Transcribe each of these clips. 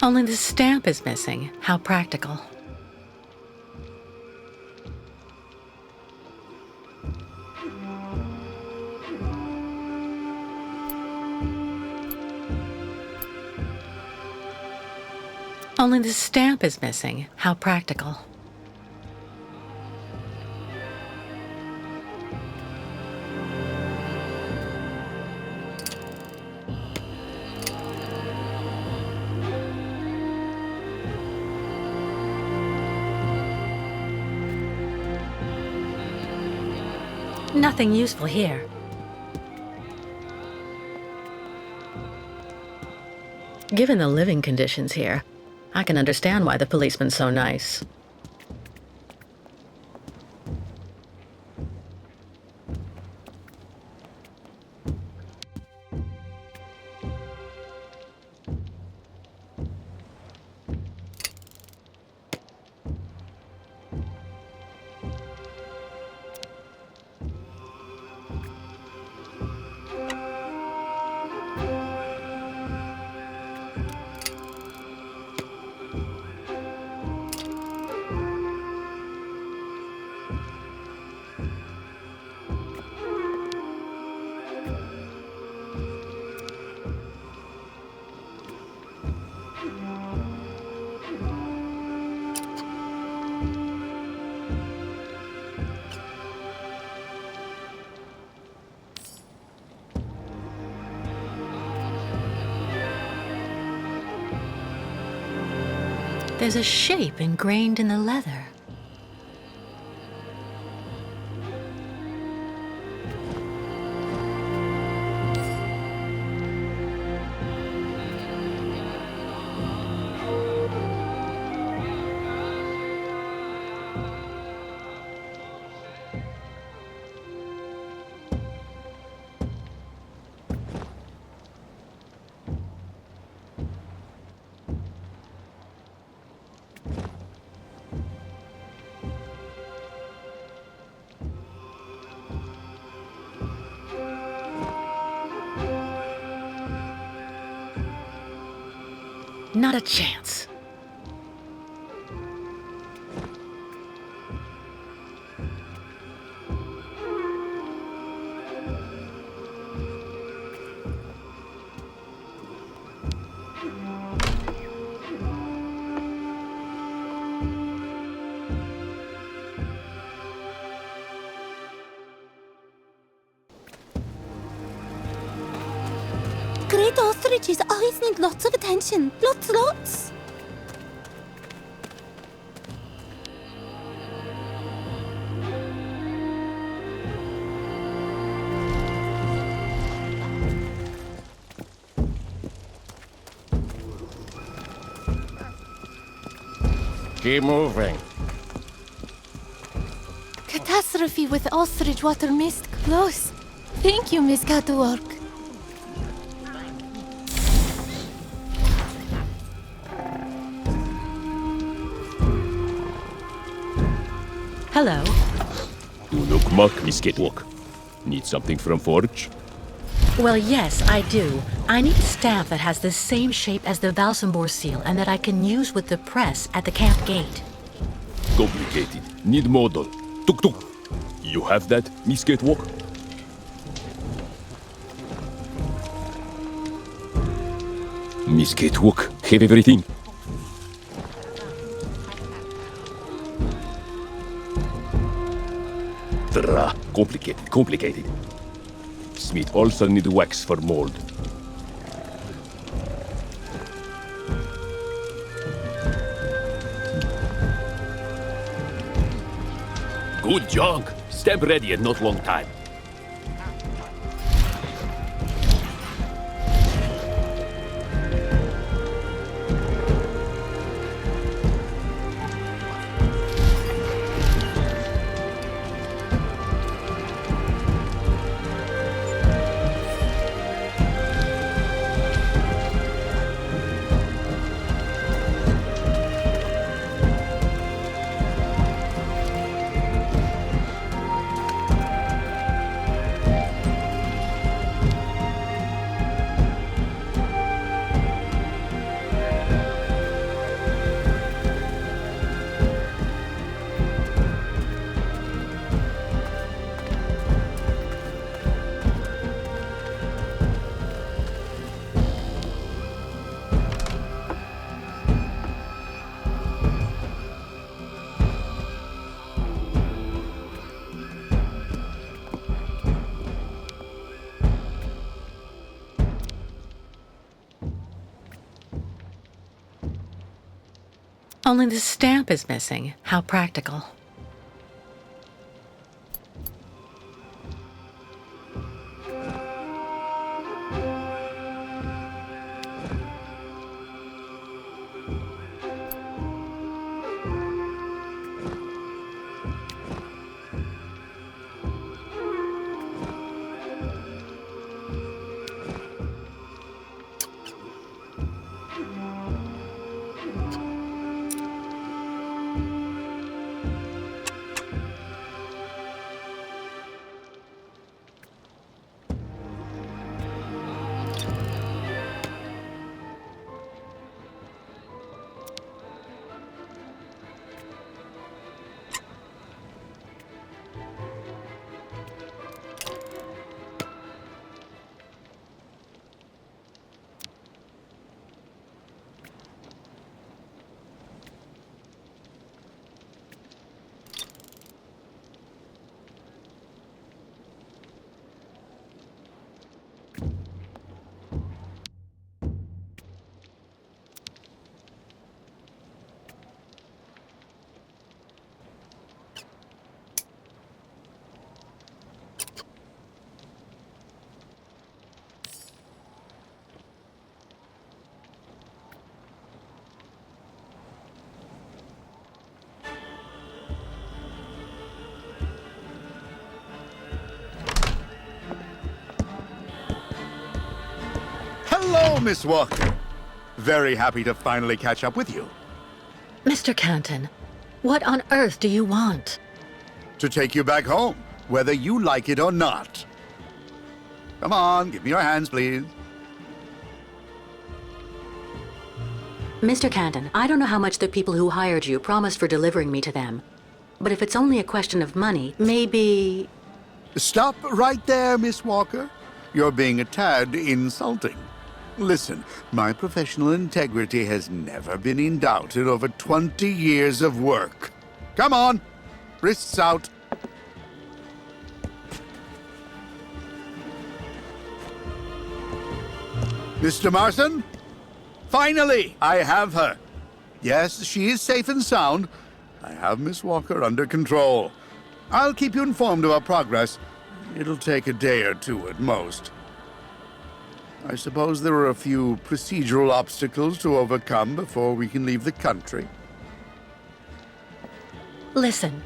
Only the stamp is missing. How practical. Only the stamp is missing. How practical. Nothing useful here. Given the living conditions here, I can understand why the policeman's so nice. There's a shape ingrained in the leather. Not a chance. Great ostriches always need lots of attention. Lots. Keep moving. Catastrophe with ostrich water mist close. Thank you, Miss Кейт Уокер. Hello. You look muck, Miss Кейт Уокер. Need something from Forge? Well, yes, I do. I need a stamp that has the same shape as the Valsambor seal and that I can use with the press at the camp gate. Complicated. Need model. Tuk tuk. You have that, Miss Кейт Уокер? Miss Кейт Уокер, have everything. Complicated. Smith also need wax for mold. Good junk. Stamp ready in not long time. Only the stamp is missing. How practical. Hello, Miss Walker. Very happy to finally catch up with you. Mr. Canton, what on earth do you want? To take you back home, whether you like it or not. Come on, give me your hands, please. Mr. Canton, I don't know how much the people who hired you promised for delivering me to them. But if it's only a question of money, maybe... Stop right there, Miss Walker. You're being a tad insulting. Listen, my professional integrity has never been in doubt in over 20 years of work. Come on, wrists out. Mr. Marson? Finally, I have her. Yes, she is safe and sound. I have Miss Walker under control. I'll keep you informed of our progress. It'll take a day or two at most. I suppose there are a few procedural obstacles to overcome before we can leave the country. Listen,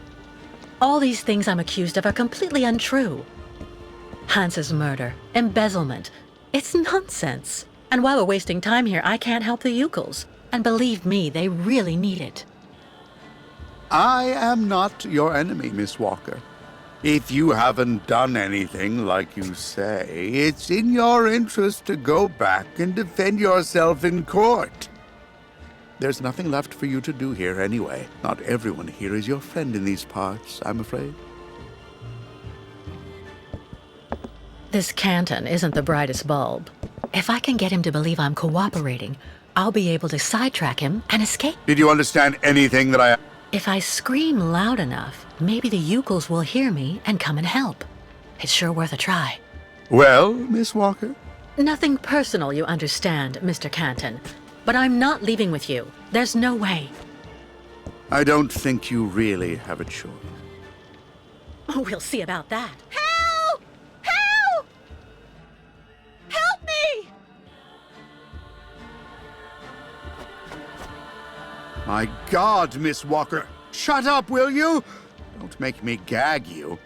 all these things I'm accused of are completely untrue. Hans's murder, embezzlement, it's nonsense. And while we're wasting time here, I can't help the Ukels. And believe me, they really need it. I am not your enemy, Miss Walker. If you haven't done anything like you say, it's in your interest to go back and defend yourself in court. There's nothing left for you to do here anyway. Not everyone here is your friend in these parts, I'm afraid. This Canton isn't the brightest bulb. If I can get him to believe I'm cooperating, I'll be able to sidetrack him and escape. Did you understand anything that I... If I scream loud enough, maybe the Ukels will hear me and come and help. It's sure worth a try. Well, Miss Walker? Nothing personal, you understand, Mr. Canton. But I'm not leaving with you. There's no way. I don't think you really have a choice. Oh, we'll see about that. Help! Help! Help me! My God, Miss Walker! Shut up, will you? Don't make me gag you.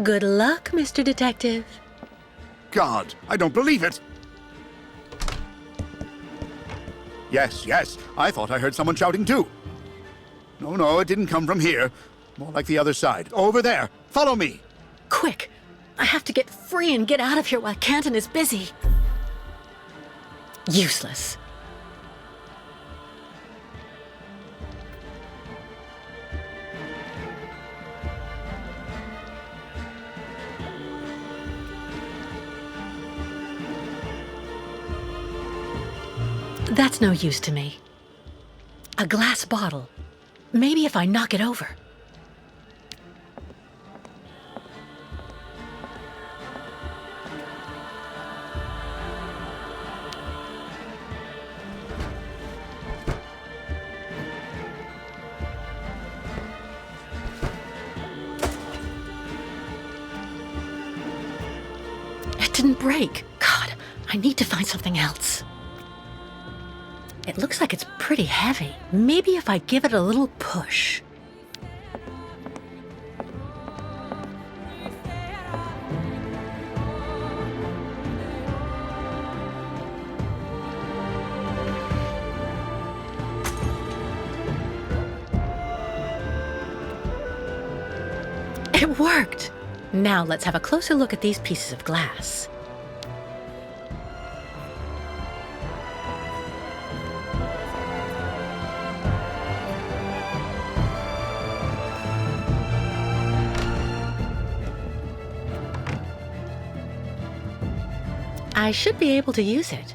Good luck, Mr. Detective. God, I don't believe it! Yes, yes, I thought I heard someone shouting too. No, it didn't come from here. More like the other side. Over there. Follow me. Quick! I have to get free and get out of here while Canton is busy. Useless. That's no use to me. A glass bottle. Maybe if I knock it over. didn't break. God, I need to find something else. It looks like it's pretty heavy. Maybe if I give it a little push. It worked! Now let's have a closer look at these pieces of glass. I should be able to use it.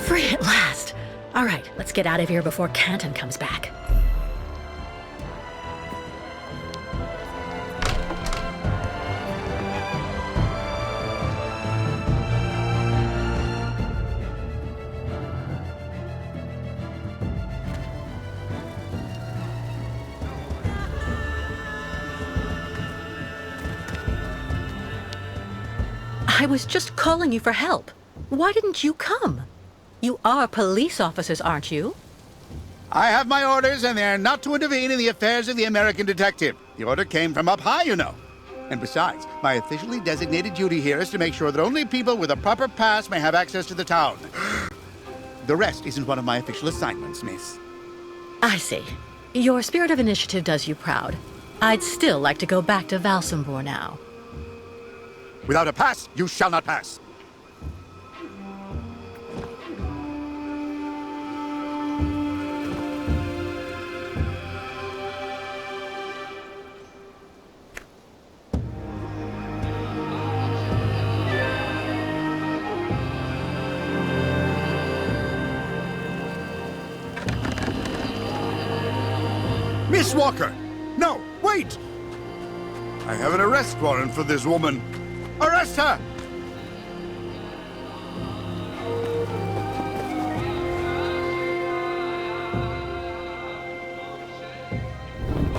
Free at last! All right, let's get out of here before Canton comes back. I was just calling you for help. Why didn't you come? You are police officers, aren't you? I have my orders, and they're not to intervene in the affairs of the American detective. The order came from up high, you know. And besides, my officially designated duty here is to make sure that only people with a proper pass may have access to the town. The rest isn't one of my official assignments, miss. I see. Your spirit of initiative does you proud. I'd still like to go back to Valsambor now. Without a pass, you shall not pass. Miss Walker! No, wait! I have an arrest warrant for this woman. Arrest her!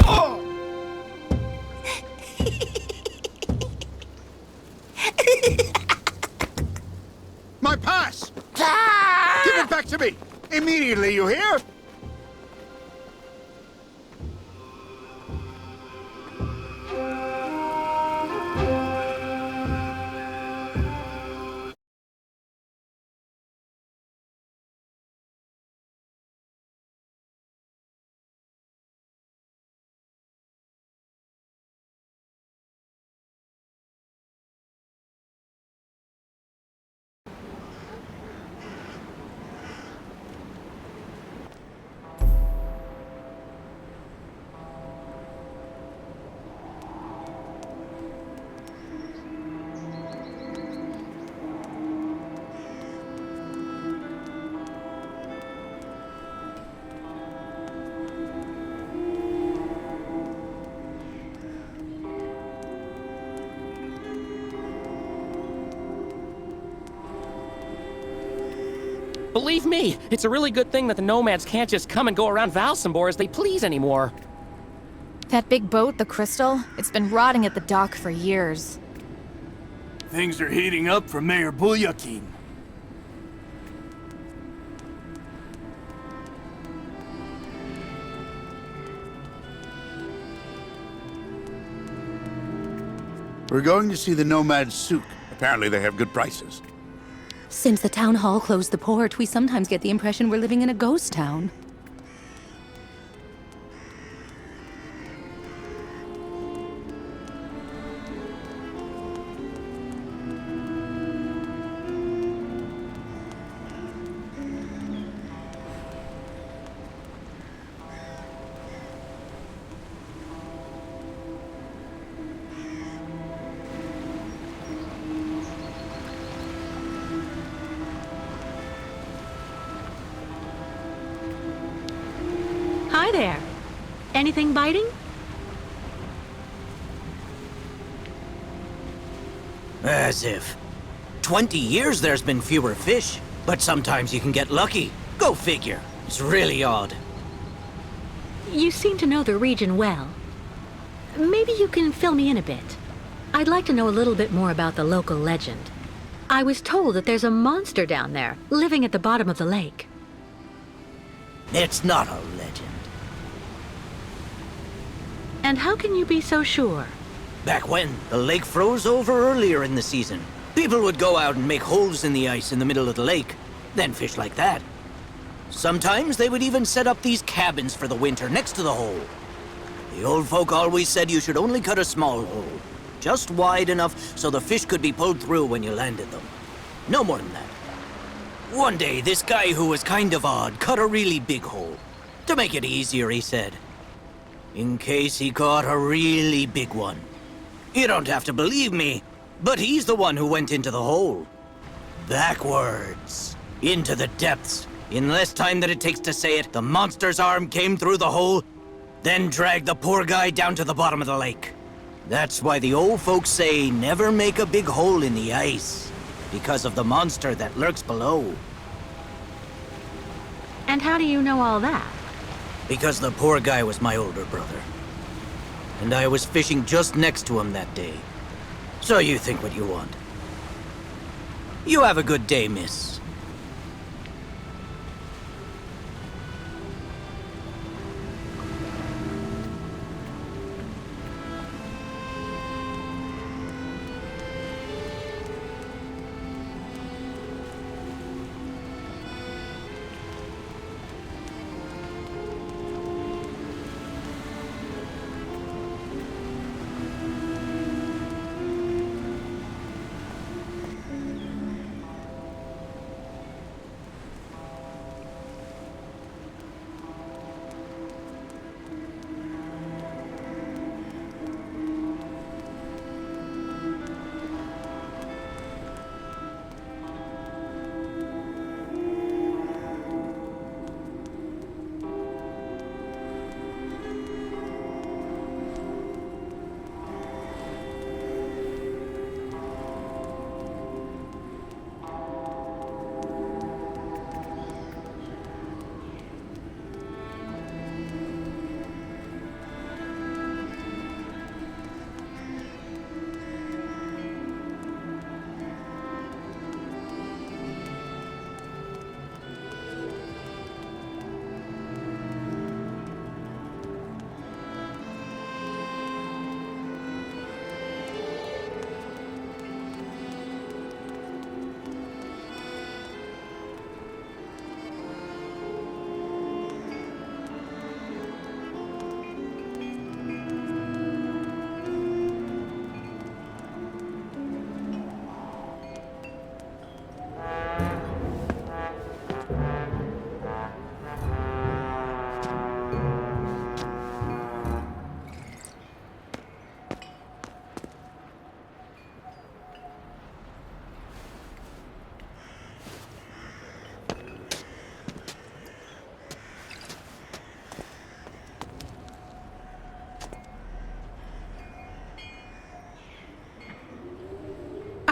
Oh! My pass! Give it back to me! Immediately, you hear? Believe me, it's a really good thing that the nomads can't just come and go around Valsambor as they please anymore. That big boat, the Crystal, it's been rotting at the dock for years. Things are heating up for Mayor Bulyakin. We're going to see the nomad souk. Apparently they have good prices. Since the town hall closed the port, we sometimes get the impression we're living in a ghost town. there. Anything biting? As if. 20 years there's been fewer fish, but sometimes you can get lucky. Go figure. It's really odd. You seem to know the region well. Maybe you can fill me in a bit. I'd like to know a little bit more about the local legend. I was told that there's a monster down there, living at the bottom of the lake. It's not a legend. And how can you be so sure? Back when, the lake froze over earlier in the season. People would go out and make holes in the ice in the middle of the lake, then fish like that. Sometimes they would even set up these cabins for the winter next to the hole. The old folk always said you should only cut a small hole, just wide enough so the fish could be pulled through when you landed them. No more than that. One day, this guy who was kind of odd cut a really big hole. To make it easier, he said. In case he caught a really big one. You don't have to believe me, but he's the one who went into the hole. Backwards. Into the depths. In less time than it takes to say it, the monster's arm came through the hole, then dragged the poor guy down to the bottom of the lake. That's why the old folks say never make a big hole in the ice, because of the monster that lurks below. And how do you know all that? Because the poor guy was my older brother. And I was fishing just next to him that day. So you think what you want. You have a good day, miss.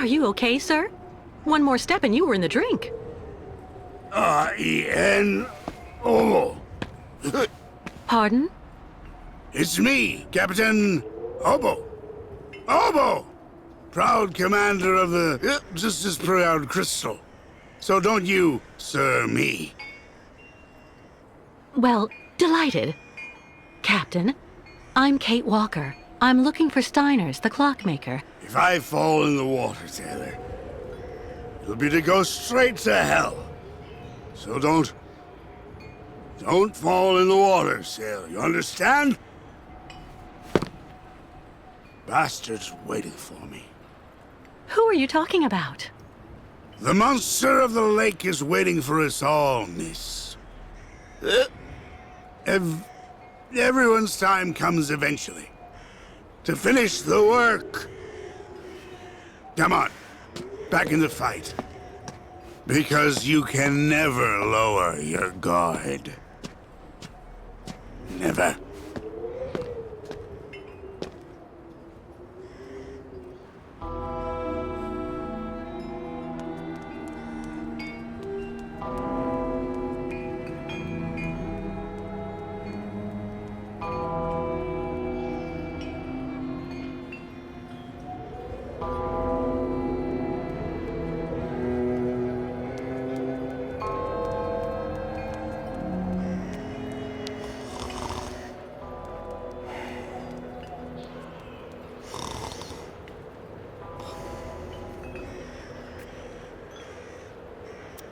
Are you okay, sir? One more step and you were in the drink. R-E-N-O. Pardon? It's me, Captain Obo. Obo! Proud commander of the just as proud crystal. So don't you, sir, me. Well, delighted. Captain, I'm Кейт Уокер. I'm looking for Steiner's, the clockmaker. If I fall in the water, sailor, it'll be to go straight to hell. So don't fall in the water, sailor. You understand? Bastard's waiting for me. Who are you talking about? The monster of the lake is waiting for us all, miss. Everyone's time comes eventually. To finish the work. Come on, back in the fight. Because you can never lower your guard. Never.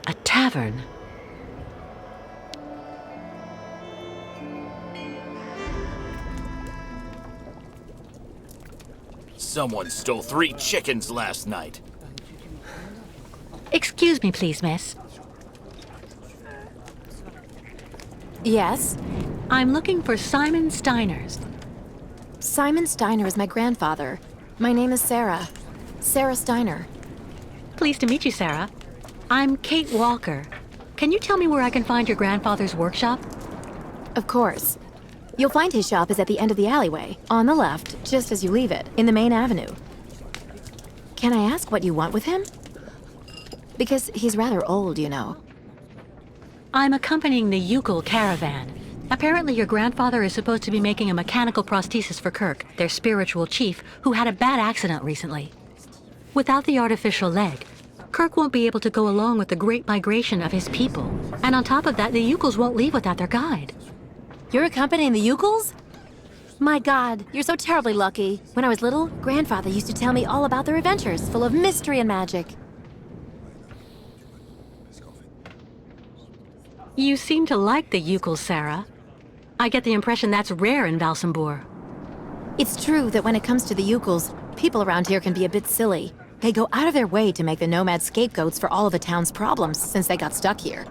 A tavern. Someone stole 3 chickens last night. Excuse me, please, miss. Yes? I'm looking for Simon Steiner's. Simon Steiner is my grandfather. My name is Sarah. Sarah Steiner. Pleased to meet you, Sarah. I'm Кейт Уокер. Can you tell me where I can find your grandfather's workshop? Of course. You'll find his shop is at the end of the alleyway, on the left, just as you leave it, in the main avenue. Can I ask what you want with him? Because he's rather old, you know. I'm accompanying the Ukel caravan. Apparently your grandfather is supposed to be making a mechanical prosthesis for Kirk, their spiritual chief, who had a bad accident recently. Without the artificial leg, Kirk won't be able to go along with the great migration of his people. And on top of that, the Ukels won't leave without their guide. You're accompanying the Ukels? My God, you're so terribly lucky. When I was little, Grandfather used to tell me all about their adventures, full of mystery and magic. You seem to like the Ukels, Sarah. I get the impression that's rare in Valsambor. It's true that when it comes to the Ukels, people around here can be a bit silly. They go out of their way to make the nomads scapegoats for all of the town's problems since they got stuck here.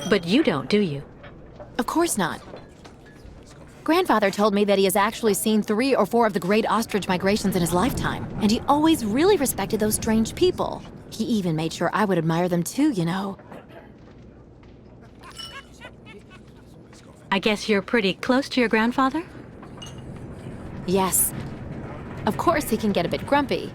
But you don't, do you? Of course not. Grandfather told me that he has actually seen 3 or 4 of the great ostrich migrations in his lifetime, and he always really respected those strange people. He even made sure I would admire them too, you know. I guess you're pretty close to your grandfather? Yes. Of course he can get a bit grumpy,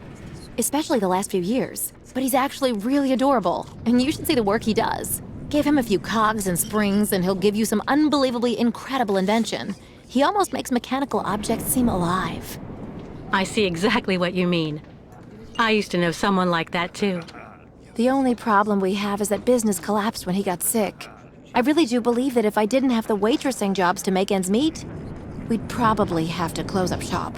especially the last few years. But he's actually really adorable, and you should see the work he does. Give him a few cogs and springs, and he'll give you some unbelievably incredible invention. He almost makes mechanical objects seem alive. I see exactly what you mean. I used to know someone like that too. The only problem we have is that business collapsed when he got sick. I really do believe that if I didn't have the waitressing jobs to make ends meet, we'd probably have to close up shop.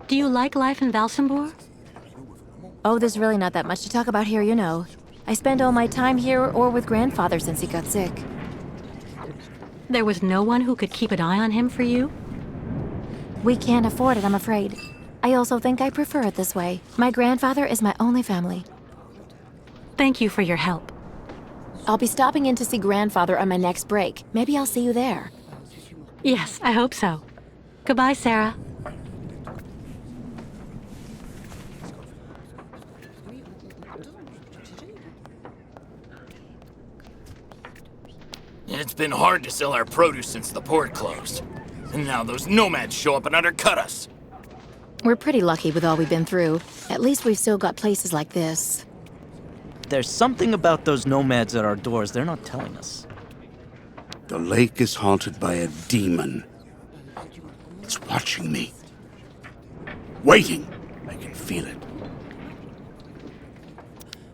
Do you like life in Valsambor? Oh, there's really not that much to talk about here, you know. I spend all my time here or with Grandfather since he got sick. There was no one who could keep an eye on him for you? We can't afford it, I'm afraid. I also think I prefer it this way. My grandfather is my only family. Thank you for your help. I'll be stopping in to see Grandfather on my next break. Maybe I'll see you there. Yes, I hope so. Goodbye, Sarah. It's been hard to sell our produce since the port closed. And now those nomads show up and undercut us. We're pretty lucky with all we've been through. At least we've still got places like this. There's something about those nomads at our doors they're not telling us. The lake is haunted by a demon. It's watching me. Waiting. I can feel it.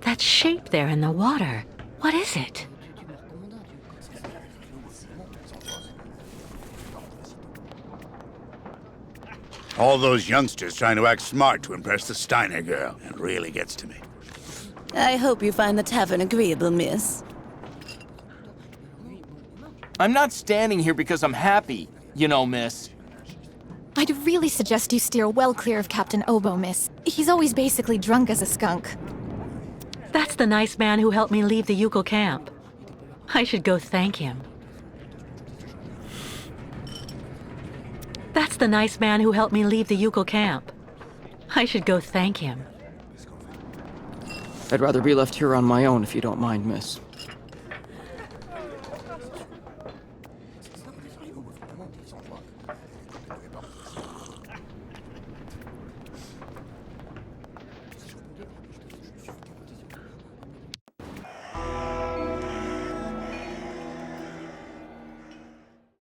That shape there in the water. What is it? All those youngsters trying to act smart to impress the Steiner girl. It really gets to me. I hope you find the tavern agreeable, miss. I'm not standing here because I'm happy, you know, miss. I'd really suggest you steer well clear of Captain Oboe, miss. He's always basically drunk as a skunk. That's the nice man who helped me leave the Ukel camp. I should go thank him. That's the nice man who helped me leave the Ukel camp. I should go thank him. I'd rather be left here on my own if you don't mind, miss.